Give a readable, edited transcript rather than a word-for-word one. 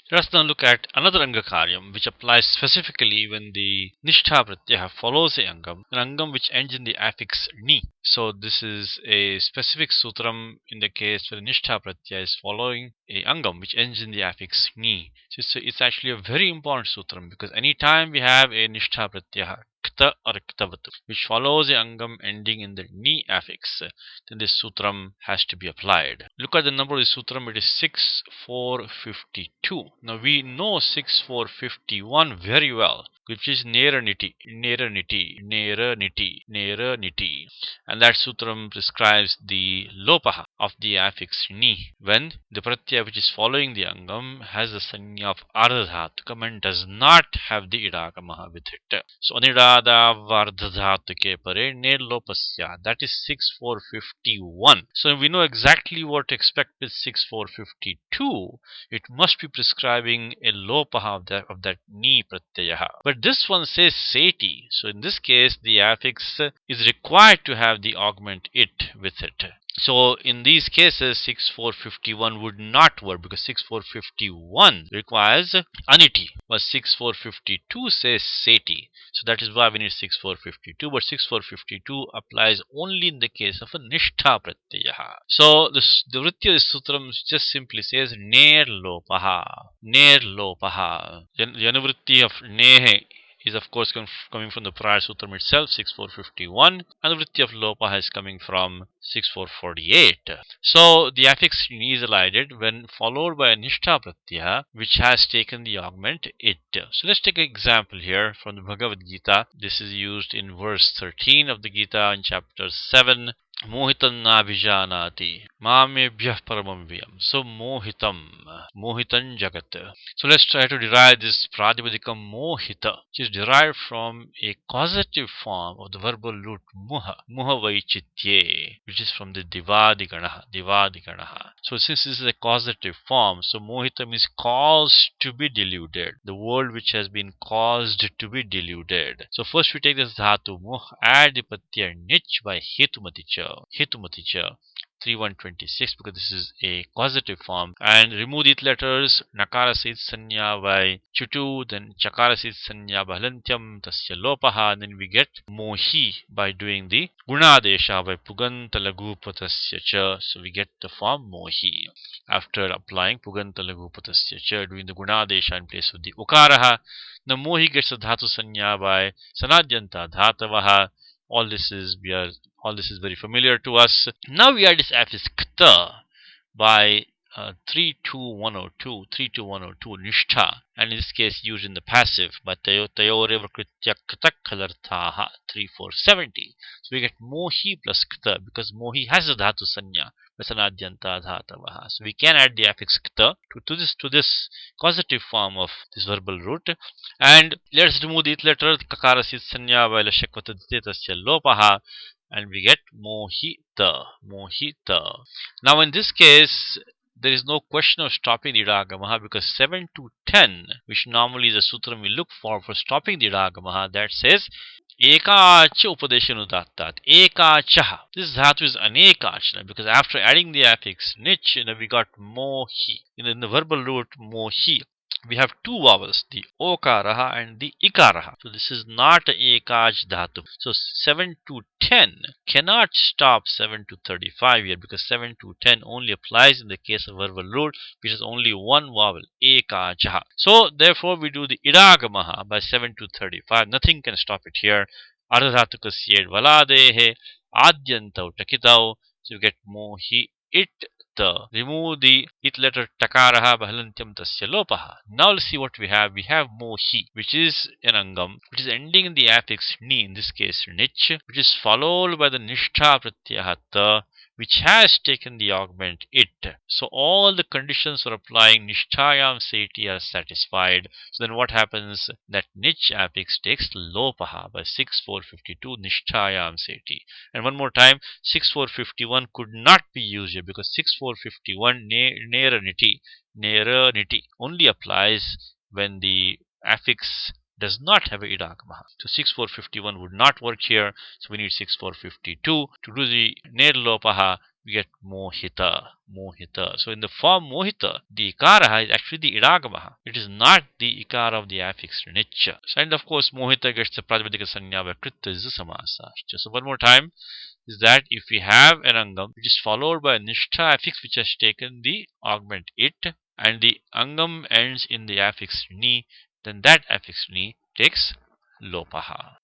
Let us now look at another Angakaryam which applies specifically when the Nishtha Pratyaya follows a Angam, an Angam which ends in the affix ni. So this is a specific sutram in the case where the Nishtha Pratyaya is following a Angam which ends in the affix ni. So it's actually a very important sutram because anytime we have a Nishtha Pratyaya kta or ktavatu which follows a Angam ending in the ni affix, then this sutram has to be applied. Look at the number of the sutram, it is 6452. Now we know 6451 very well, which is nera niti, nera niti, nera niti, nera niti. And that sutram prescribes the lopaha of the affix ni when the pratyaya which is following the angam has the sanya of ardhatukam and does not have the idagamaha with it. So anidada vardhatuke pare ne lopasya. That is 6451. So we know exactly what to expect with 6452. It must be prescribing a lopaha of that ni pratyaya. But this one says seti. So in this case, the affix is required to have the augment it with it. So in these cases 6451 would not work because 6451 requires aniti, but 6452 says seti. So that is why we need 6452, but 6452 applies only in the case of a nishtha pratyaya. So the vritti of the sutram just simply says ner lopaha, ner lopaha. Januvritti of nehe is of course coming from the prior sutram itself, 6451, and the vritti of lopaha is coming from 6448. So the affix ni is elided when followed by a nishtha pratyaya which has taken the augment it. So let's take an example here from the Bhagavad Gita. This is used in verse 13 of the Gita in chapter 7. Mohitam nabhijanati mamebhyah paramam vyam. So mohitam jagat. So let's try to derive this pratipadikam mohita, which is derived from a causative form of the verbal root muha vaichitye, which is from the divadiganaha. So since this is a causative form, so mohita means caused to be deluded, the world which has been caused to be deluded. So first we take this dhatu muh, add the pratyaya nich by hetumaticha 3126 because this is a causative form, and remove the letters nakara sit sanya by chutu, then chakara sit sanya by halantyam tasya lopaha, and then we get mohi by doing the gunadesha by puganta lagupatasya cha. So we get the form mohi after applying puganta lagupatasya cha, doing the gunadesha in place of the ukaraha. Now mohi gets the dhatu sanya by sanadyanta dhatavaha. All this is very familiar to us. Now we add this affix kta by 32102 nishtha, and in this case used in the passive by tayoreva kritya ktak kalarthaha 3470. So we get mohi plus kta because mohi has a dhatu sanya vasanadyanta dhatavaha. So we can add the affix kta to this causative form of this verbal root, and let's remove the letter kakara sit sanya by lashakvatadite tasya lopaha, and we get mohita. Now in this case there is no question of stopping the idagamaha because 7 to 10, which normally is a sutram we look for stopping the idagamaha, that says ekacha upadeshanudattat, ekacha. This dhatu is anekachana because after adding the affix nich, we got mohi. In the verbal root mohi, we have two vowels, the okaraha and the ikaraha. So this is not a ekaj dhatu. So 7 to 10 cannot stop 7 to 35 here because 7 to 10 only applies in the case of verbal root which has only one vowel, ekajaha. So therefore we do the idagamaha by 7 to 35. Nothing can stop it here. Ardhatukasya valadehe adyantau takitau. So you get mohi it. Remove the it letter takaraha bahalantyam tasya lopaha. Now let's see what we have. We have mohi, which is an angam, which is ending in the affix ni, in this case nich, which is followed by the nishtha pratyaya ta, which has taken the augment it. So all the conditions for applying nishtayam seti are satisfied. So then what happens? That nich affix takes lopaha by 6452 nishtayam seti. And one more time, 6451 could not be used here because 6451 nera niti only applies when the affix does not have a idagamaha. So 6451 would not work here. So we need 6452 to do the ner lopaha. we get mohita, mohita. So in the form mohita, the ikara is actually the idagamaha. It is not the ikara of the affix nicha. And of course, mohita gets the prajapadica sanya by kritta is the samasa. So one more time is that if we have an angam which is followed by a nishtha affix which has taken the augment it, and the angam ends in the affix ni, then that affix ni takes lopaha.